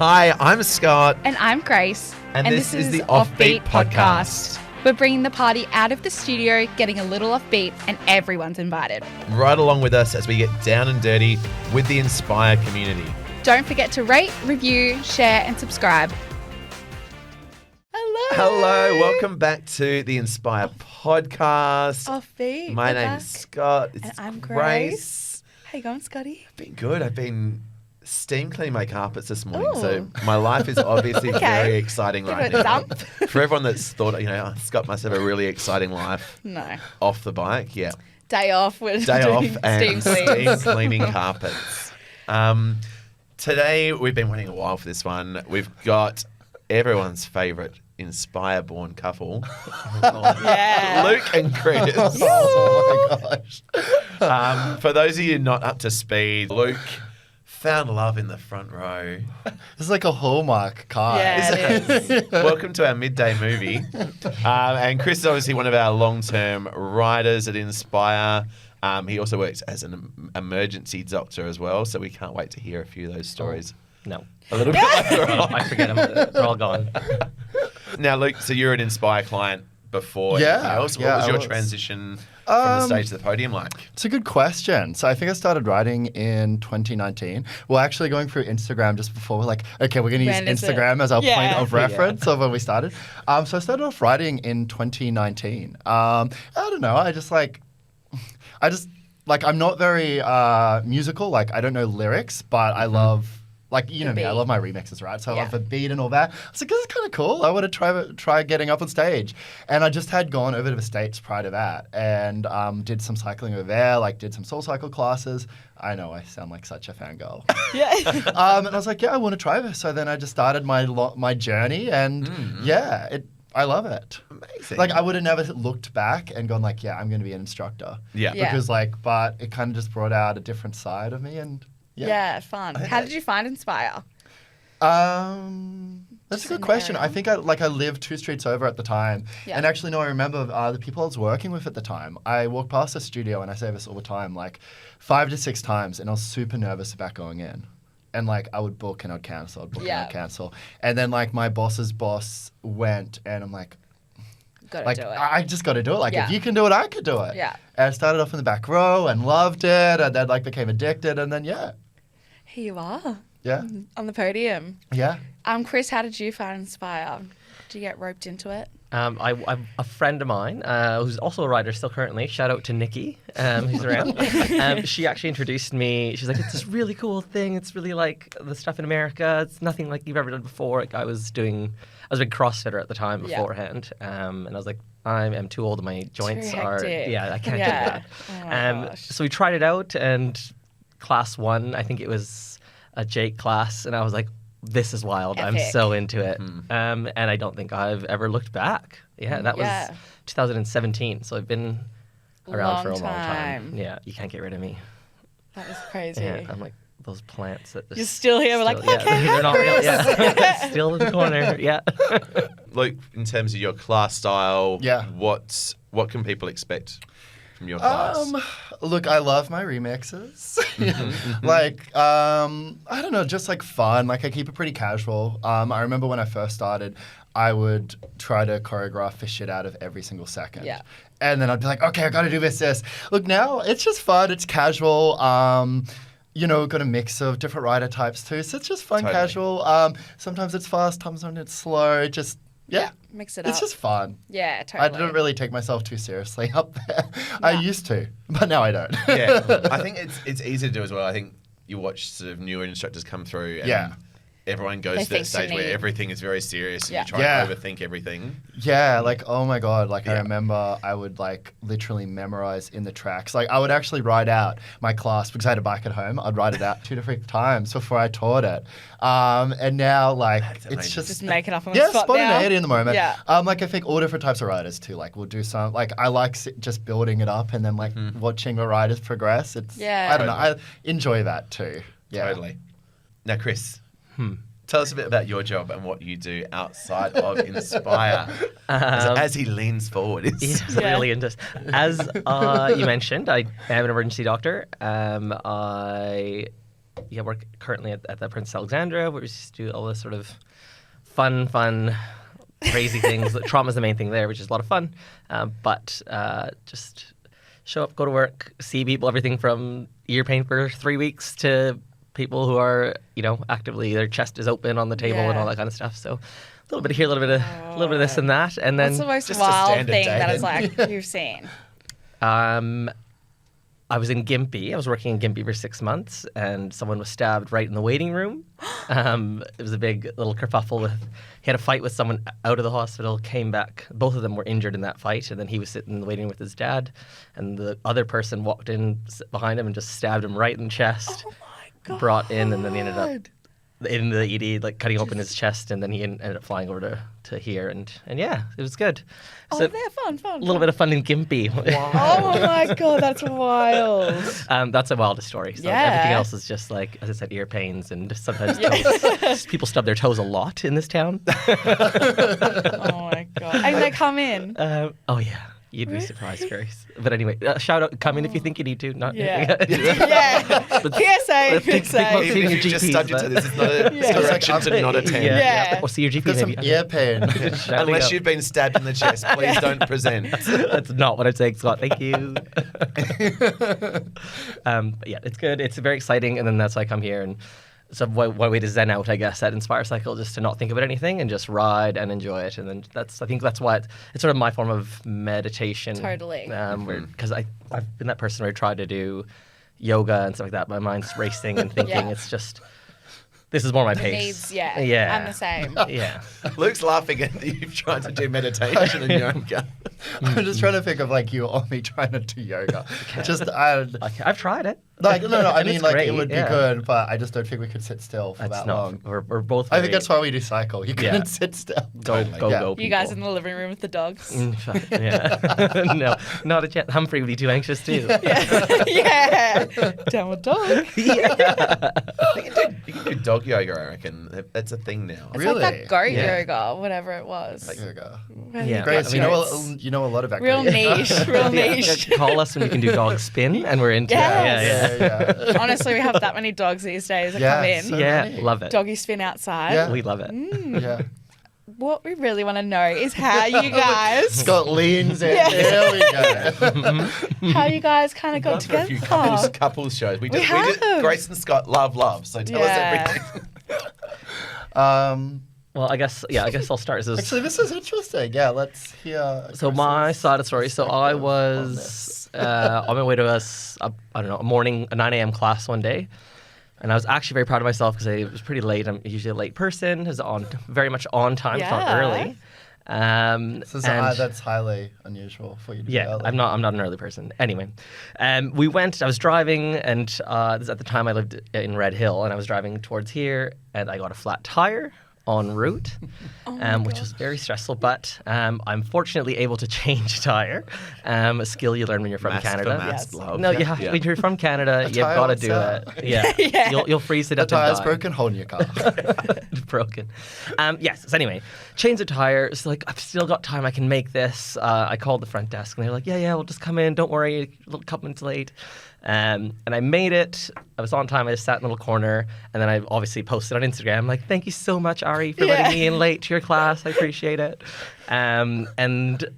Hi, I'm Scott. And I'm Grace. And this is the Offbeat Podcast. We're bringing the party out of the studio, getting a little offbeat, and everyone's invited. Right along with us as we get down and dirty with the Inspire community. Don't forget to rate, review, share, and subscribe. Hello, welcome back to the Inspire Podcast. Offbeat. My name's Scott. And I'm Grace. How you going, Scotty? I've been good. I've been steam cleaning my carpets this morning, so my life is obviously very exciting right now. Dump. For everyone that's thought, Scott must have a really exciting life. No. Off the bike, yeah. Day off. We're Day doing off and steam steam cleaning carpets. Today, we've been waiting a while for this one. We've got everyone's favourite Inspire-born couple. Yeah. Luke and Cris. Oh my gosh. For those of you not up to speed, Luke found love in the front row. This is like a Hallmark card. Yeah, it is. Welcome to our midday movie. And Cris is obviously one of our long-term writers at Inspire. He also works as an emergency doctor as well, so we can't wait to hear a few of those stories. No. A little bit later on. I forget them. They're all gone. Now, Luke, so you're an Inspire client before anything else. What was your transition from the stage to the podium like? It's a good question. So I think I started writing in 2019. We're actually going through Instagram just before. We're like, okay, we're going to use Instagram as our point of reference of when we started. So I started off writing in 2019. I don't know. I'm not very musical. Like, I don't know lyrics, but I love... Like, you know me, I love my remixes, right? So I love the beat and all that. I was like, this is kind of cool. I want to try getting up on stage. And I just had gone over to the States prior to that and did some cycling over there, like did some Soul Cycle classes. I know I sound like such a fangirl. Yeah. And I was like, I want to try this. So then I just started my journey and I love it. Amazing. Like, I would have never looked back and gone like, I'm going to be an instructor. Yeah. Because but it kind of just brought out a different side of me and... Yeah, fun. How did you find Inspire? That's a good question. I think I lived 2 streets over at the time. Yeah. And actually, I remember the people I was working with at the time. I walked past the studio, and I say this all the time, like 5 to 6 times, and I was super nervous about going in. And like I would book and I'd cancel, and I'd cancel. And then like my boss's boss went, and I'm like, Gotta do it. I just got to do it. Like, if you can do it, I could do it. Yeah. And I started off in the back row and loved it, and then like became addicted, and then Here you are. Yeah. On the podium. Yeah. Chris, how did you find Inspire? Did you get roped into it? A friend of mine, who's also a writer still currently, shout out to Nikki, who's around. She actually introduced me. She's like, it's this really cool thing. It's really like the stuff in America. It's nothing like you've ever done before. Like I was a big CrossFitter at the time beforehand. And I was like, I am too old and my joints are, I can't do that. Oh my gosh. So we tried it out and class 1, I think it was a Jake class. And I was like, this is wild. Epic. I'm so into it. And I don't think I've ever looked back. Yeah, that was 2017. So I've been around for a long time. Yeah, you can't get rid of me. That was crazy. Yeah, I'm like those plants that just... You're still here. We're like, okay, they're not real. Yeah. Still in the corner. Yeah. Luke, in terms of your class style, what can people expect from your class? Look, I love my remixes. I don't know, just like fun. Like I keep it pretty casual. I remember when I first started, I would try to choreograph the shit out of every single second. Yeah. And then I'd be like, okay, I got to do this. Look, now it's just fun. It's casual. Got a mix of different writer types too. So it's just fun, casual. Sometimes it's fast, sometimes it's slow. Just, mix it up. It's just fun. Yeah, totally. I didn't really take myself too seriously up there. I used to, but now I don't. I think it's easy to do as well. I think you watch sort of newer instructors come through and everyone goes to that stage where everything is very serious and you try to overthink everything. Yeah, like, oh my God. Like, I remember I would, like, literally memorize in the tracks. Like, I would actually write out my class because I had a bike at home. I'd write it out 2 to 3 times before I taught it. And now, like, it's just make it up on the spot spontaneity now. in the moment. Yeah. Like, I think all different types of writers, too. Like, we'll do some, like, I like just building it up and then, like, watching the writers progress. It's, I don't know. I enjoy that, too. Yeah. Totally. Now, Cris. Tell us a bit about your job and what you do outside of Inspire. As he leans forward. He's really into this. As you mentioned, I am an emergency doctor. I work currently at the Princess Alexandra, where we just do all this sort of fun, crazy things. Trauma's the main thing there, which is a lot of fun. But just show up, go to work, see people, everything from ear pain for 3 weeks to people who are, actively, their chest is open on the table and all that kind of stuff. So a little bit of here, a little bit of this and that. And then What's the most just a wild standard thing day that is then. like you've seen? I was in Gympie. I was working in Gympie for 6 months, and someone was stabbed right in the waiting room. It was a big little kerfuffle. He had a fight with someone out of the hospital, came back. Both of them were injured in that fight, and then he was sitting in the waiting room with his dad, and the other person walked in behind him and just stabbed him right in the chest. Oh my God. Brought in, and then he ended up in the ED, like cutting open his chest, and then he ended up flying over to here, and yeah, it was good. Oh, they're fun. A little bit of fun in Gympie. Oh my God, that's wild. That's the wildest story. So Yeah. everything else is just like, as I said, ear pains and sometimes toes. People stub their toes a lot in this town. Oh my God. And they come in. Oh yeah, you'd be surprised, Cris. But anyway, shout out, come in if you think you need to. Not Yeah. Yeah. PSA. PSA. Even if you just stubbed your toe, this is not a direction to not attend. Yeah. Or see your GP Got some maybe. ear pain. Unless you've been stabbed in the chest, please don't present. That's not what I'm saying, Scott. Thank you. But yeah, it's good. It's very exciting. And then that's why I come here. And so one way to zen out, I guess, at Inspire Cycle, just to not think about anything and just ride and enjoy it. And then I think that's why it's sort of my form of meditation. Totally. Because I've been that person where I try to do yoga and stuff like that. My mind's racing and thinking. Yeah. It's just, this is more my pace. Needs, yeah. Yeah. I'm the same. Yeah. Luke's laughing at you trying to do meditation and yoga. I'm just trying to think of like you or me trying to do yoga. I've tried it. Like, no, I And mean, it's like, great, it would be yeah. good, but I just don't think we could sit still for It's that not. long. We're both. I think very- that's why we do cycle. You couldn't sit still. Go, Totally. go, Yeah. go. You guys people. in the living room with the dogs. Yeah. No, not a chance. Humphrey would be too anxious too. Yeah. Down with dog. Yeah. You can do dog yoga, I reckon. That's a thing now. It's Really? like that goat Yeah. yoga, whatever it was. Yoga. Yeah. Grace, I mean, you know a lot about Real Grace. niche. Real niche. Call us when we can do dog spin, and we're into Yes. it. Yeah, Yeah. Honestly, we have that many dogs these days that Yeah, come in. so yeah. many. Love it. Doggy spin outside. Yeah. We love it. Yeah. What we really want to know is how you guys, Scott leans in. Yeah. There we go. how you guys kind of got Gone for a few together. couples shows. We did have. Grace and Scott love. So tell us Yeah. everything. Well, I guess I'll start. So, Actually, this is interesting. Yeah, let's hear. so my side of the story. So I was on my way to a morning, a 9 a.m. class one day. And I was actually very proud of myself because it was pretty late. I'm usually a late person. I was very much on time, so not Yeah. early. That's highly unusual for you to be Yeah, early. I'm not an early person. Anyway, I was driving, and this is at the time I lived in Red Hill, and I was driving towards here, and I got a flat tire en route, which was very stressful, but I'm fortunately able to change a tire, a skill you learn when you're from Mask Canada. for mask, love. No, you have to, when you're from Canada, you've tire got to on do sale. it. Yeah, Yeah. You'll freeze it The up and tire's die. broken, hold in your car. Broken. Yes. So anyway, change the tire. It's like, I've still got time. I can make this. I called the front desk, and they're like, yeah, we'll just come in. Don't worry. A little couple minutes late. And I made it. I was on time. I just sat in a little corner, and then I obviously posted on Instagram, like, thank you so much, Ari, for letting me in late to your class. I appreciate it. And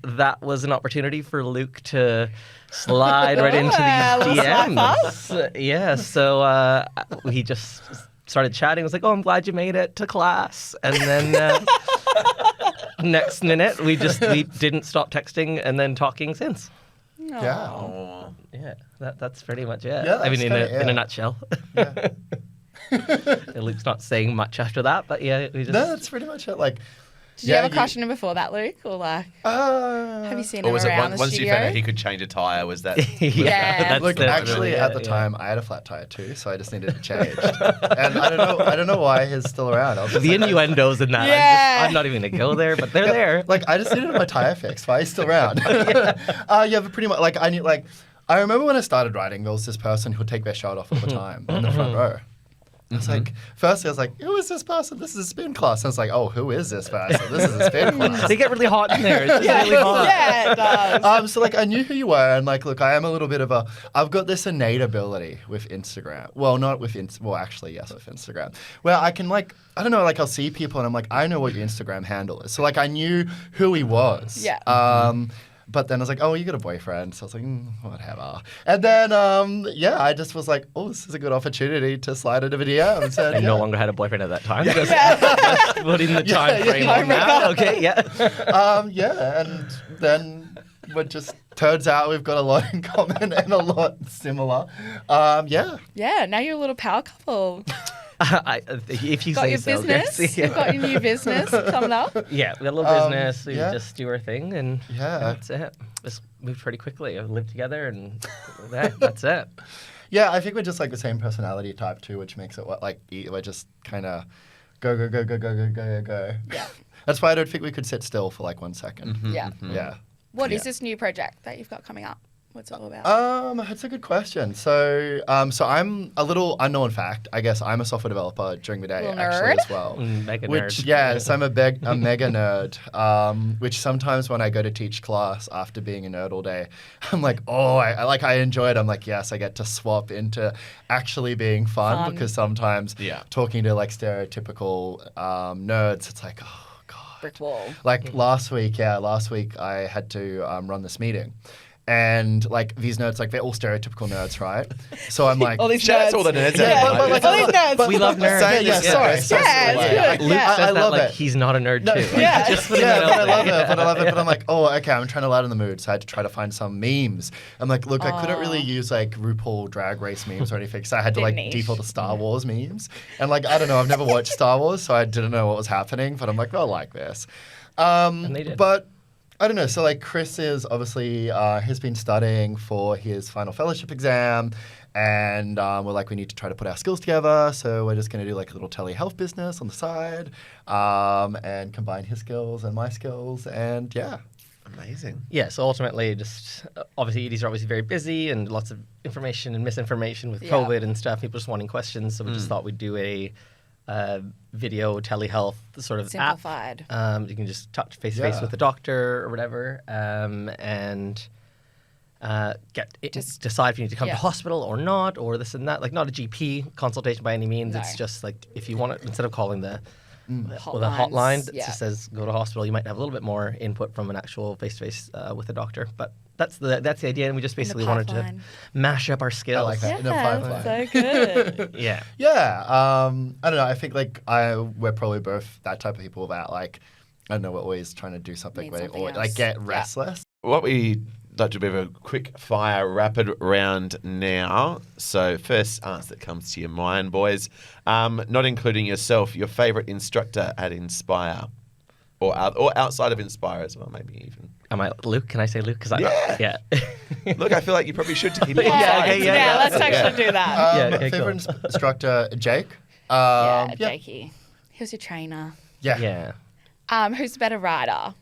that was an opportunity for Luke to slide right into these DMs. Yeah. So he just started chatting. I was like, oh, I'm glad you made it to class. And then next minute, we didn't stop texting and then talking since. Yeah. Oh. Yeah, that's pretty much it. Yeah, I mean, that's in kinda- a nutshell. Yeah. Luke's not saying much after that, but yeah, we just. No, that's pretty much it. Like, Did you have a crush on him before that, Luke? Or like, have you seen Or him was it around the once you studio? found out he could change a tire? Was that? Yeah. that's Look, really actually, it, at the yeah. time, I had a flat tire too, so I just needed to change. And I don't know why he's still around. I was just The like, innuendos in that. Yeah. I'm not even gonna go there, but they're there. Like, I just needed my tire fixed. Why he's still around? Yeah, but pretty much. Like, I remember when I started riding, there was this person who would take their shirt off all the time in the front row. I was like, firstly, I was like, who is this person? This is a spin class. I was like, oh, who is this person? This is a spin class. They get really hot in there. It's just really hot. Yeah, it does. So like I knew who you were, and like, look, I am a little bit of I've got this innate ability with Instagram. Well, not with well, actually, yes, with Instagram, where I can like, I don't know, like I'll see people and I'm like, I know what your Instagram handle is. So like I knew who he was. Yeah. But then I was like, oh, you got a boyfriend. So I was like, whatever. And then, I just was like, oh, this is a good opportunity to slide into video. And said, I no longer had a boyfriend at that time. Just putting the time frame on that. Okay, yeah. And then it just turns out we've got a lot in common and a lot similar. Yeah, now you're a little power couple. If you Got say your so. business? Yes. You've got your new business coming up? Yeah, we got a little business. We yeah. just do our thing, and that's it. Just moved pretty quickly. We lived together, and that's it. Yeah, I think we're just like the same personality type too, which makes it we're just kind of go. Yeah. That's why I don't think we could sit still for like 1 second. Yeah. Yeah. What is this new project that you've got coming up? What's it all about? That's a good question. So I'm a little unknown fact. I guess I'm a software developer during the day Little actually nerd. as well. Mega Which nerd. yes, I'm a mega nerd. Which sometimes when I go to teach class after being a nerd all day, I'm like, oh, I enjoy it. I'm like, yes, I get to swap into actually being fun. Because sometimes talking to like stereotypical nerds, it's like, oh god, Brick wall. like last week I had to run this meeting. And like these nerds, like they're all stereotypical nerds, right? So I'm like, All these Shout out nerds. to all the nerds. Yeah, out there. but all these nerds. We love nerds. Yeah, sorry. Yeah, it's good. Luke Yeah. says I that love like it. he's not a nerd No, too. Like, yeah. just putting Yeah, that but out I love there. it. But I love it. But I'm like, oh, okay. I'm trying to lighten the mood, so I had to try to find some memes. I'm like, look, I couldn't really use like RuPaul Drag Race memes or anything, so I had to Bit like niche. default to Star Wars memes. And like, I don't know, I've never watched Star Wars, so I didn't know what was happening. But I'm like, well, I like this. And they did. But I don't know. So like, Chris is obviously has been studying for his final fellowship exam. And we're like, we need to try to put our skills together. So we're just going to do like a little telehealth business on the side and combine his skills and my skills. And yeah. Amazing. Yeah, so ultimately, just obviously, EDs are obviously very busy and lots of information and misinformation with COVID and stuff. People just wanting questions, so we just thought we'd do a video telehealth sort of Simplified. app. You can just talk face to face with the doctor or whatever, and decide if you need to come to hospital or not, or this and that. Like not a GP consultation by any means. No. It's just like if you want it, instead of calling the with a Hotlines, hotline that yeah. just says go to hospital, you might have a little bit more input from an actual face-to-face with a doctor. But that's the idea, and we just basically wanted to pipeline. mash up our skills. I like that. In a Yeah, pipeline. so good. Yeah. Yeah, I don't know. I think like we're probably both that type of people that like, I don't know, we're always trying to do something Need where something or else. like get Yeah. restless. What we like to do a quick fire rapid round now. So first answer that comes to your mind, boys. Not including yourself, your favourite instructor at Inspire, or outside of Inspire as well, maybe even. Am I Luke? Can I say Luke? Because Yeah. Look, I feel like you probably should to keep it Yeah, on okay, side. yeah, let's actually do that. Yeah, okay, favorite go. instructor, Jake. Yeah, Jakey. Who's your trainer? Yeah. Who's the better rider?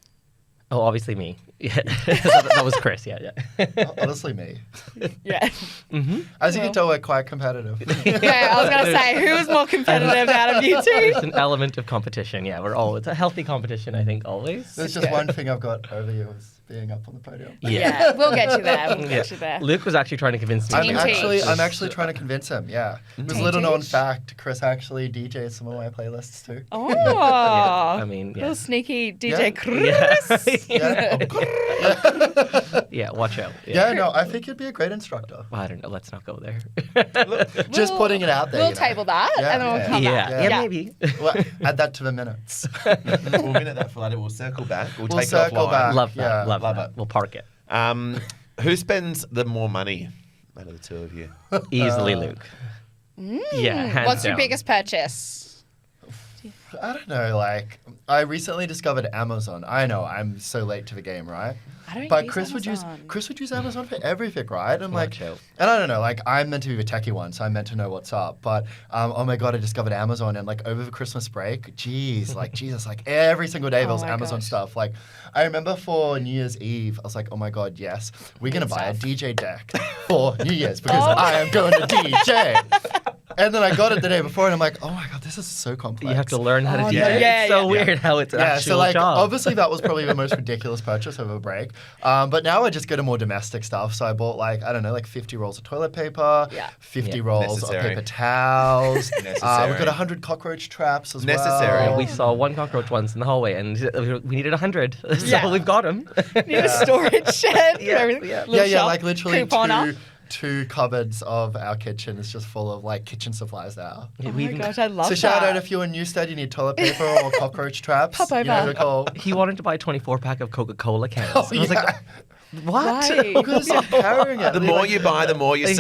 Oh, obviously me. Yeah. that was Chris. Yeah. Honestly, me. Yeah. As you can tell, we're quite competitive. Yeah, I was going to say, who is more competitive out of you two? There's an element of competition. Yeah, it's a healthy competition, I think, always. There's just one thing I've got over you is being up on the podium. Yeah, we'll get you there. We'll Yeah. get you there. Luke was actually trying to convince me. Team teach. I'm actually trying to convince him. Yeah, it was a Team little known teach. fact. Chris actually DJs some of my playlists too. Oh. I mean, yeah. Little sneaky DJ Yeah. Chris. Yeah. Watch out. Yeah, no, I think you'd be a great instructor. Well, I don't know. Let's not go there. Just putting it out there. We'll you know. table that Yeah, and then we'll yeah. come back. Yeah, maybe. Well, add that to the minutes. We'll minute that for later. We'll circle back. We'll We'll take circle it offline. back. Love that. Yeah. Love Love that. it. We'll park it. Who spends the more money out of the two of you? Easily, Luke. Yeah, hands What's your down. biggest purchase? I don't know. Like, I recently discovered Amazon. I know I'm so late to the game, right? I don't But use Chris would use Amazon for everything, right? And Watch like, out. and I don't know. Like, I'm meant to be the techie one, so I'm meant to know what's up. But oh my god, I discovered Amazon, and like over the Christmas break, geez, like Jesus, like every single day there was Oh my Amazon gosh. stuff. Like, I remember for New Year's Eve, I was like, oh my god, yes, we're gonna buy a stuff. DJ deck for New Year's because Oh. I am going to DJ. And then I got it the day before, and I'm like, oh my god, this is so complex. You have to learn how to do yeah. it. Yeah, It's so yeah. weird how it's an Yeah, actual so like job. obviously that was probably the most ridiculous purchase of a break. But now I just go to more domestic stuff. So I bought like, I don't know, like 50 rolls of toilet paper, Yeah. 50 Yeah. rolls Necessary. of paper towels. We've Necessary. got 100 cockroach traps as Necessary. well. We saw one cockroach once in the hallway, and we needed 100, so Yeah. we've got them. Need a storage shed. Yeah, everything. yeah. Little Yeah, shop, like literally couponer. two cupboards of our kitchen is just full of like kitchen supplies now. Oh my gosh, I love So that. shout out if you're in Newstead, you need toilet paper or cockroach traps. Pop You know over. who to call. He wanted to buy a 24-pack of Coca-Cola cans. Oh, And I was yeah. like, what? Why? Because I'm carrying it. The more you buy, the more you save.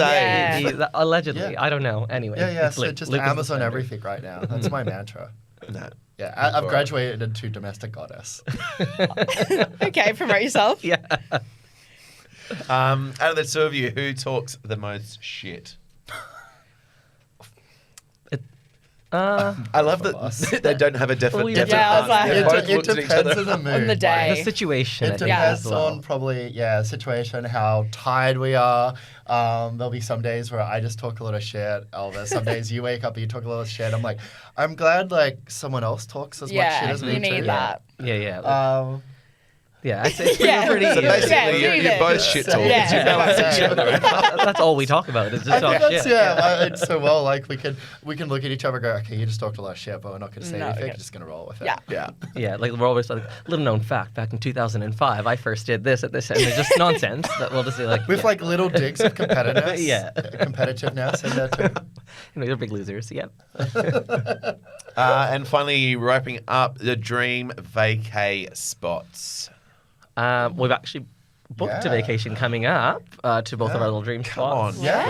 Yeah. Allegedly, Yeah. I don't know. Anyway, Yeah, it's so Luke. just Luke is the Amazon spender. everything right now. That's my mantra. No. Yeah, I've graduated into domestic goddess. Okay, promote yourself. Yeah. Out of the two of you, who talks the most shit? I love that they don't have a definite. Yeah, I was like- They It, both it looked at each depends other. on the mood. On the day. like, The situation. It I think, depends as well. on probably, situation, how tired we are. There'll be some days where I just talk a lot of shit. There's some days you wake up and you talk a lot of shit. I'm like, I'm glad like someone else talks as much shit Yeah, as me you need too. that. Yeah. Yeah, it's Yeah. pretty. So Yeah, basically, yeah, you're yeah. both shit talkers. Yeah. You balance each other out. That's all we talk about. Is just I talk think that's shit. it's so well like we can look at each other and go, okay, you just talked a lot of shit, but we're not going to say No, anything. okay. We're just going to roll with it. Yeah. Yeah. Yeah, like we're always like, little known fact, back in 2005, I first did this at this, and it's just nonsense that we'll just be like, With yeah. like little digs of competitiveness, Yeah. competitiveness in there too. They're big losers. Yep. And finally, wrapping up the dream vacay spots. We've actually booked a Yeah. vacation coming up to both of our little dream Come spots. on, Yeah.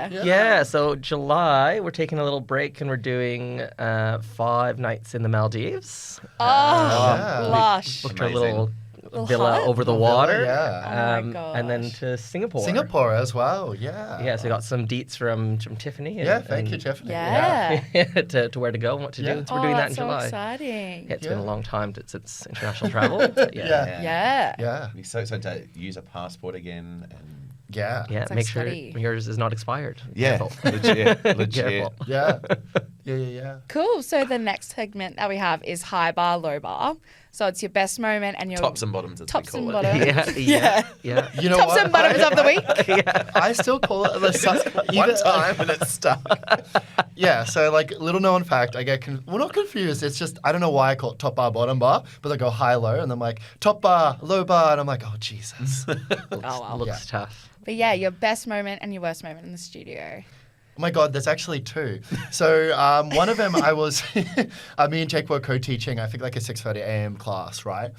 travel. Yeah, so July, we're taking a little break and we're doing 5 nights in the Maldives. Oh, Yeah. lush. Booked our Amazing. little Little villa hut? over the Little villa, water. yeah. Oh my And then gosh. to Singapore. Singapore as well, yeah. Yeah, so we got some deets from Tiffany. And, Yeah, thank you, and- Tiffany. Yeah. to where to go and what to Yeah. do. So we're doing that that's in so July. exciting. Yeah, it's been a Yeah. long time since international travel. But yeah. Yeah. Yeah. Yeah. Be so excited to use a passport again. And Yeah. Yeah, It's like make sure study. yours is not expired. yeah, Careful. legit, legit. Careful. Yeah. Yeah. Cool. So the next segment that we have is high bar, low bar. So it's your best moment and your Tops and bottoms, as Tops we call and it. bottoms. Yeah. You know tops what? and bottoms of the week. I still call it the One time and it's stuck. Yeah, so like little known fact, I get well not confused. It's just I don't know why I call it top bar, bottom bar, but I go high, low, and I'm like top bar, low bar, and I'm like, oh Jesus. Oh wow. Looks tough. But yeah, your best moment and your worst moment in the studio. Oh my God, there's actually 2. So one of them, I was, me and Jake were co-teaching, I think like a 6:30 a.m. class, right?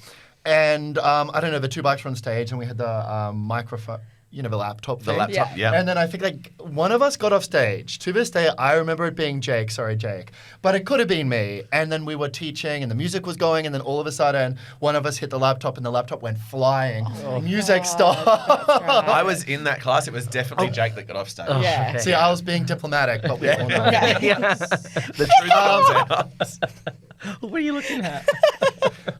And I don't know, the 2 bikes were on stage and we had the microphone, the laptop The thing. laptop, yeah. And then I think like one of us got off stage. To this day, I remember it being Jake. Sorry, Jake. But it could have been me. And then we were teaching and the music was going. And then all of a sudden, one of us hit the laptop and the laptop went flying. Music God, stopped. that's right. I was in that class. It was definitely Jake that got off stage. Oh, Yeah. okay. See, I was being diplomatic, but we all know. Yeah. Yeah. The truth comes out. What are you looking at?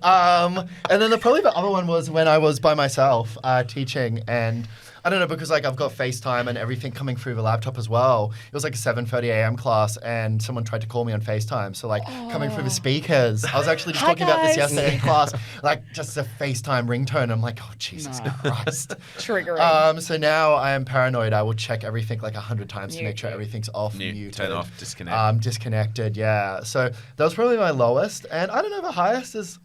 And then probably the other one was when I was by myself teaching, and I don't know, because like I've got FaceTime and everything coming through the laptop as well. It was like a 7:30 a.m. class, and someone tried to call me on FaceTime. So like coming through the speakers, I was actually just Hi, talking about this guys. yesterday in class, like just a FaceTime ringtone. I'm like, oh Jesus Christ. Triggering. So now I am paranoid. I will check everything like 100 times to make sure Mute. everything's off, Mute, muted. turn off, disconnect. Disconnected, yeah. So that was probably my lowest. And I don't know, the highest is,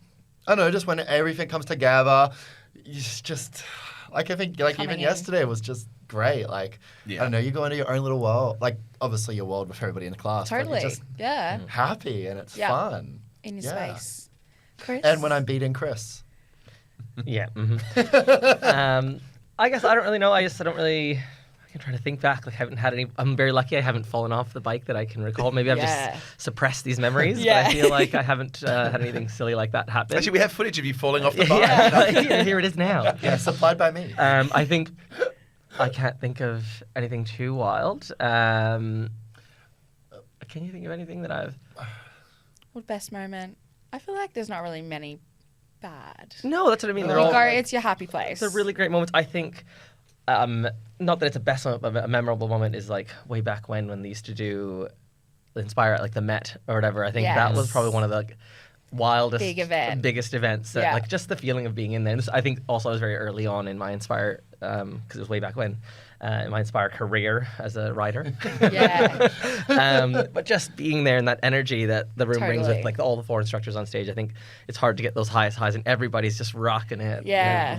I don't know, just when everything comes together, it's just, like I think, like Coming even in. yesterday was just great. Like, Yeah. I don't know, you go into your own little world. Like, obviously your world with everybody in the class. Totally. But you're just Yeah. happy and it's Yeah. fun. In your Yeah. space. Chris? And when I'm beating Chris. Yeah. I guess I don't really know. I don't really. I can try to think back. Like, I haven't had any. I'm very lucky. I haven't fallen off the bike that I can recall. Maybe I've Yeah. just suppressed these memories. But Yeah. I feel like I haven't had anything silly like that happen. Actually, we have footage of you falling off the bike. Yeah, here it is now. Yeah, supplied by me. I think I can't think of anything too wild. Can you think of anything that I've? What best moment? I feel like there's not really many bad. No, that's what I mean. They're You all. go, it's your happy place. They're really great moments. I think not that it's a best moment, but a memorable moment is like way back when they used to do Inspire at like the Met or whatever. I think that was probably one of the like, wildest, biggest events. That, like just the feeling of being in there. And this, I think also I was very early on in my Inspire, because it was way back when, in my Inspire career as a writer. But just being there and that energy that the room brings with like all the 4 instructors on stage, I think it's hard to get those highest highs, and everybody's just rocking it.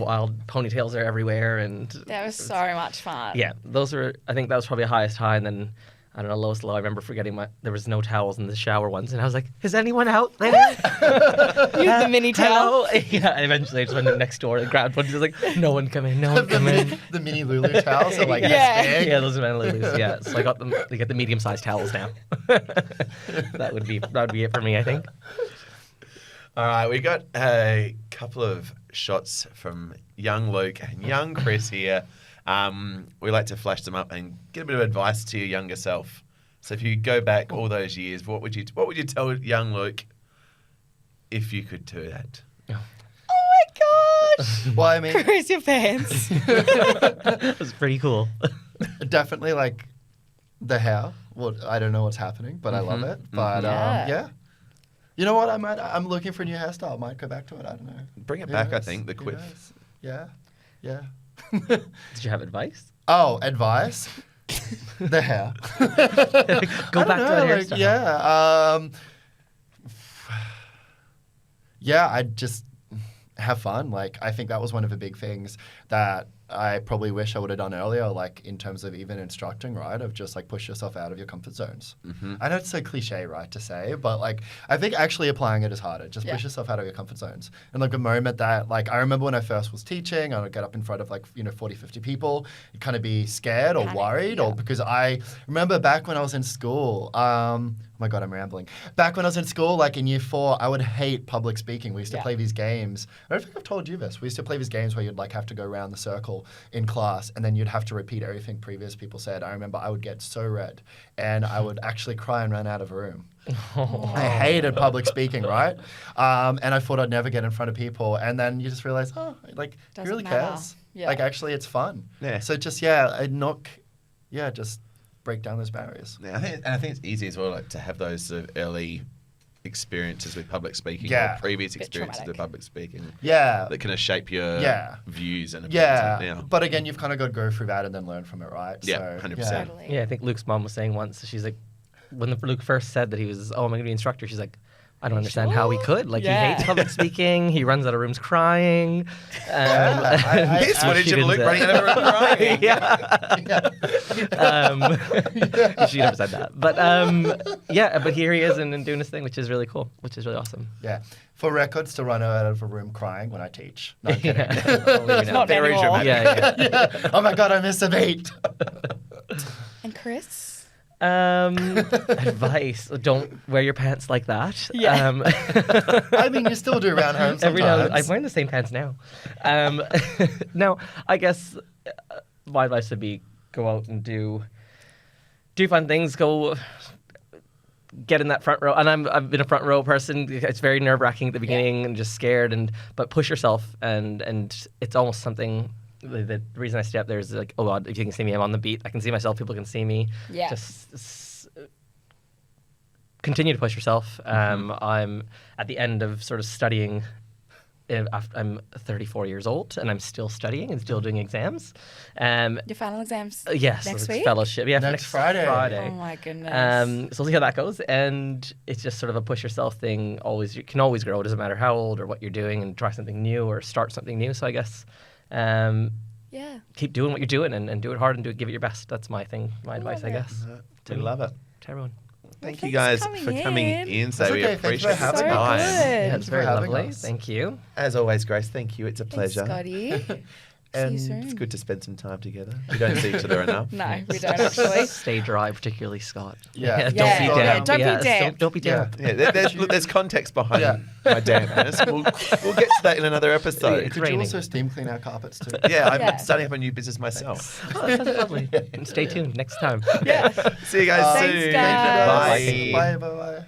Wild ponytails are everywhere, and that was so much fun. Yeah, I think that was probably the highest high, and then I don't know, lowest low. I remember forgetting there was no towels in the shower once, and I was like, "Is anyone out there?" The mini towel. Yeah. Eventually, I just went next door and grabbed one. Just like, "No one come in, no one come in." The mini Lulu towels are like this big. Yeah, those are mini Lulus. Yeah, so I got them. They get the medium-sized towels now. that would be it for me, I think. All right, we got a couple of shots from young Luke and young Cris here. We like to flash them up and get a bit of advice to your younger self. So if you go back all those years, what would you tell young Luke if you could do that? Oh my gosh! Well, I mean, Cris your pants. It was pretty cool. Definitely like the hair. Well, I don't know what's happening, but I love it. But yeah. You know what? I'm looking for a new hairstyle. I might go back to it. I don't know. Bring it back, I think, the quiff. Yeah. Did you have advice? Oh, advice? The hair. Go back to that hairstyle. Yeah, I just have fun. Like, I think that was one of the big things that I probably wish I would have done earlier, like in terms of even instructing, right? Of just like push yourself out of your comfort zones. Mm-hmm. I know it's so cliche, right, to say, but like I think actually applying it is harder. Just push yourself out of your comfort zones. And like the moment that, like I remember when I first was teaching, I would get up in front of like, 40, 50 people, you'd kind of be scared or worried or because I remember back when I was in school, oh my God, I'm rambling. Back when I was in school, like in year 4, I would hate public speaking. We used to play these games. I don't think I've told you this. We used to play these games where you'd like have to go around the circle in class and then you'd have to repeat everything previous people said. I remember I would get so red and I would actually cry and run out of a room. I hated public speaking, right? And I thought I'd never get in front of people. And then you just realize, who really cares? Yeah. Like actually it's fun. Yeah. So just, just break down those barriers. Yeah, I think it's easy as well, like to have those sort of early experiences with public speaking or previous experiences with public speaking. Yeah. That kind of shape your views and opinions. Yeah. But again, you've kind of got to go through that and then learn from it, right? Yeah, 100%. Yeah, I think Luke's mom was saying once, she's like, when Luke first said that he was, I'm going to be an instructor, she's like, I don't understand how he could. Like, he hates public speaking. He runs out of rooms crying. This footage of Luke running out of a room crying. She never said that. But, but here he is and doing his thing, which is really cool, which is really awesome. Yeah. For records, to run out of a room crying when I teach. No, I'm kidding. It's not very dramatic. Yeah. Oh, my God, I missed a beat. And Cris? Advice: don't wear your pants like that. I mean, you still do around home sometimes. Every now I'm wearing the same pants now. No, I guess my advice would be go out and do fun things. Go get in that front row. And I've been a front row person. It's very nerve-wracking at the beginning and just scared. But push yourself, and it's almost something. The reason I stay up there is like, oh God, if you can see me, I'm on the beat. I can see myself. People can see me. Yeah. Just continue to push yourself. I'm at the end of sort of studying. I'm 34 years old and I'm still studying and still doing exams. Your final exams? Yes. Next week? Fellowship. Yeah, next Friday. Oh my goodness. So we'll see how that goes. And it's just sort of a push yourself thing. You can always grow. It doesn't matter how old or what you're doing, and try something new or start something new. So I guess. Keep doing what you're doing and do it hard and give it your best. That's my thing, my advice, I guess. We love it. To everyone. Thank you guys for coming in. So we appreciate it. It's nice. Yeah, it's very lovely. Thank you. As always, Grace, thank you. It's a pleasure. Thanks, Scotty. And See you soon. it's good to spend some time together. We don't see each other enough. No, we don't actually. Stay dry, particularly Scott. Yeah. Don't be damp. Don't be damp. Don't be damp. Yeah, there's context behind my dampness. We'll get to that in another episode. Could you also steam clean our carpets too? Yeah, I'm starting up a new business myself. Oh, that sounds lovely. And stay tuned next time. Yeah. See you guys soon. Thanks, guys. Bye. Bye.